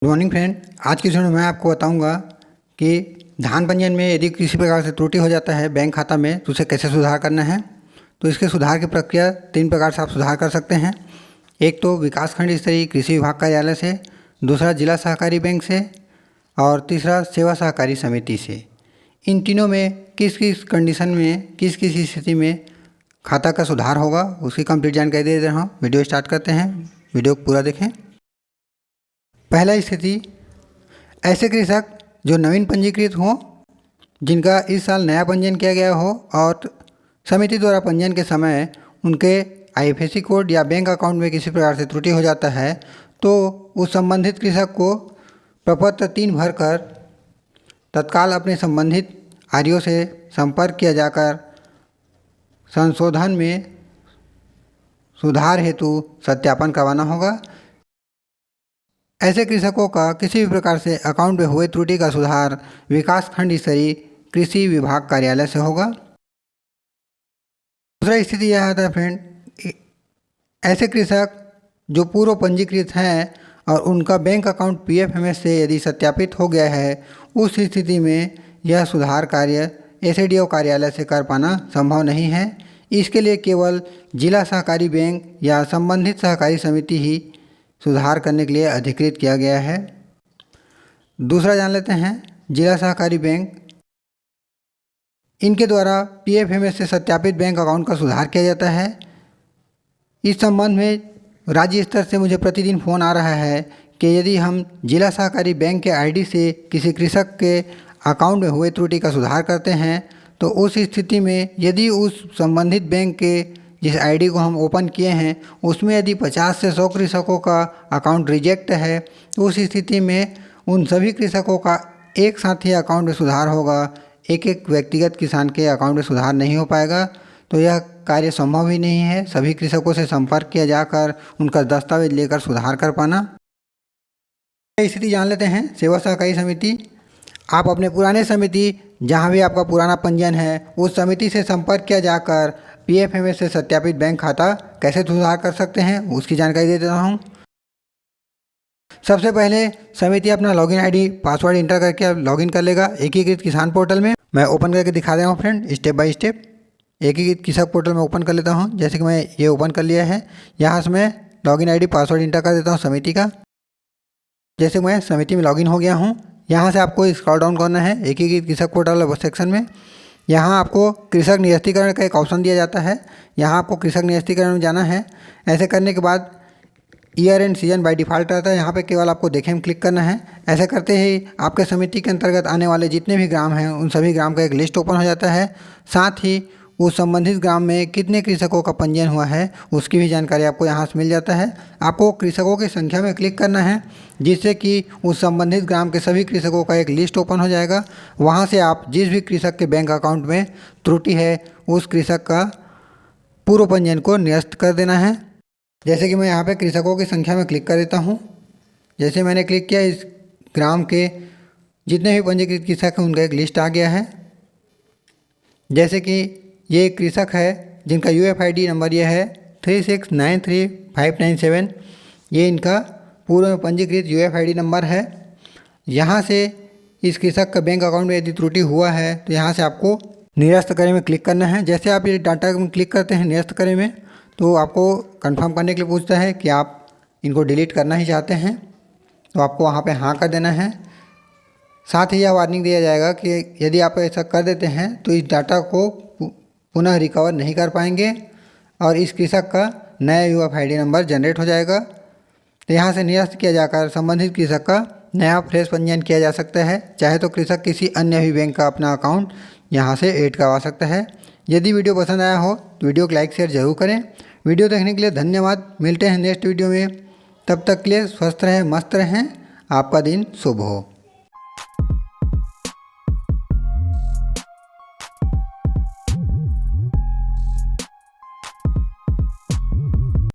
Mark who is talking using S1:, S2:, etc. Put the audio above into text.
S1: Good morning friend. आज की video में मैं आपको बताऊंगा कि धान पंजीयन में यदि किसी प्रकार से त्रुटि हो जाता है बैंक खाता में तो उसे कैसे सुधार करना है। तो इसके सुधार की प्रक्रिया 3 प्रकार से आप सुधार कर सकते हैं। एक तो विकासखंड स्तरीय कृषि विभाग कार्यालय से, दूसरा जिला सहकारी बैंक से और तीसरा सेवा सहकारी समिति से। इन तीनों में किस किस कंडीशन में, किस किस स्थिति में खाता का सुधार होगा उसकी कंप्लीट जानकारी दे रहा हूँ। वीडियो स्टार्ट करते हैं, वीडियो पूरा देखें। पहला स्थिति, ऐसे कृषक जो नवीन पंजीकृत हों, जिनका इस साल नया पंजीयन किया गया हो और समिति द्वारा पंजीयन के समय उनके आईएफएससी कोड या बैंक अकाउंट में किसी प्रकार से त्रुटि हो जाता है तो उस संबंधित कृषक को प्रपत्र 3 भरकर तत्काल अपने संबंधित आरओ से संपर्क किया जाकर संशोधन में सुधार हेतु सत्यापन करवाना होगा। ऐसे कृषकों का किसी भी प्रकार से अकाउंट में हुए त्रुटि का सुधार विकासखंड स्तरीय कृषि विभाग कार्यालय से होगा। दूसरा स्थिति यह आता है फ्रेंड, ऐसे कृषक जो पूर्व पंजीकृत हैं और उनका बैंक अकाउंट पीएफएमएस से यदि सत्यापित हो गया है, उस स्थिति में यह सुधार कार्य एसडीओ कार्यालय से कर पाना संभव नहीं है। इसके लिए केवल जिला सहकारी बैंक या संबंधित सहकारी समिति ही सुधार करने के लिए अधिकृत किया गया है। दूसरा जान लेते हैं, जिला सहकारी बैंक, इनके द्वारा पीएफएमएस से सत्यापित बैंक अकाउंट का सुधार किया जाता है। इस संबंध में राज्य स्तर से मुझे प्रतिदिन फ़ोन आ रहा है कि यदि हम जिला सहकारी बैंक के आईडी से किसी कृषक के अकाउंट में हुए त्रुटि का सुधार करते हैं तो उस स्थिति में यदि उस संबंधित बैंक के जिस आईडी को हम ओपन किए हैं उसमें यदि 50 से 100 कृषकों का अकाउंट रिजेक्ट है तो उस स्थिति में उन सभी कृषकों का एक साथ ही अकाउंट में सुधार होगा, एक एक व्यक्तिगत किसान के अकाउंट में सुधार नहीं हो पाएगा। तो यह कार्य संभव ही नहीं है। सभी कृषकों से संपर्क किया जाकर उनका दस्तावेज लेकर सुधार कर पाना। स्थिति जान लेते हैं, सेवा सहकारी समिति। आप अपने पुराने समिति जहाँ भी आपका पुराना पंजीयन है उस समिति से संपर्क किया जाकर पीएफएमएस से सत्यापित बैंक खाता कैसे सुधार कर सकते हैं उसकी जानकारी दे देता हूँ। सबसे पहले समिति अपना लॉगिन आईडी पासवर्ड इंटर करके लॉगिन कर लेगा एकीकृत किसान पोर्टल में। मैं ओपन करके दिखा रहा हूँ फ्रेंड, स्टेप बाय स्टेप। एकीकृत किसान पोर्टल में ओपन कर लेता हूँ। जैसे कि मैं ये ओपन कर लिया है, यहाँ से मैं लॉगिन आईडी पासवर्ड इंटर कर देता हूँ समिति का। जैसे मैं समिति में लॉगिन हो गया हूँ, यहाँ से आपको स्क्रॉल डाउन करना है एकीकृत कृषक पोर्टल सेक्शन में। यहाँ आपको कृषक निरस्तीकरण का एक ऑप्शन दिया जाता है, यहाँ आपको कृषक निरस्तीकरण में जाना है। ऐसे करने के बाद year and season by default रहता है, यहाँ पे केवल आपको देखें में क्लिक करना है। ऐसे करते ही आपके समिति के अंतर्गत आने वाले जितने भी ग्राम हैं उन सभी ग्राम का एक लिस्ट ओपन हो जाता है। साथ ही उस संबंधित ग्राम में कितने कृषकों का पंजीयन हुआ है उसकी भी जानकारी आपको यहाँ से मिल जाता है। आपको कृषकों की संख्या में क्लिक करना है जिससे कि उस संबंधित ग्राम के सभी कृषकों का एक लिस्ट ओपन हो जाएगा। वहाँ से आप जिस भी कृषक के बैंक अकाउंट में त्रुटि है उस कृषक का पूर्व पंजीयन को निरस्त कर देना है। जैसे कि मैं यहाँ पे कृषकों की संख्या में क्लिक कर देता हूँ। जैसे मैंने क्लिक किया, इस ग्राम के जितने भी पंजीकृत कृषक हैं उनका एक लिस्ट आ गया है। जैसे कि ये कृषक है जिनका यूएफआईडी नंबर ये है 3693597, ये इनका पूर्व में पंजीकृत यूएफआईडी नंबर है। यहाँ से इस कृषक का बैंक अकाउंट में यदि त्रुटि हुआ है तो यहाँ से आपको निरस्त करें में क्लिक करना है। जैसे आप ये डाटा में क्लिक करते हैं निरस्त करें में, तो आपको कंफर्म करने के लिए पूछता है कि आप इनको डिलीट करना ही चाहते हैं, तो आपको वहाँ पे हाँ कर देना है। साथ ही यह वार्निंग दिया जाएगा कि यदि आप ऐसा कर देते हैं तो इस डाटा को पुनः रिकवर नहीं कर पाएंगे और इस कृषक का नया यूएफआईडी नंबर जनरेट हो जाएगा। तो यहाँ से निरस्त किया जाकर संबंधित कृषक का नया फ्रेश पंजीयन किया जा सकता है। चाहे तो कृषक किसी अन्य भी बैंक का अपना अकाउंट यहाँ से ऐड करवा सकता है। यदि वीडियो पसंद आया हो तो वीडियो को लाइक शेयर जरूर करें। वीडियो देखने के लिए धन्यवाद। मिलते हैं नेक्स्ट वीडियो में, तब तक के लिए स्वस्थ रहें, मस्त रहें। आपका दिन शुभ हो।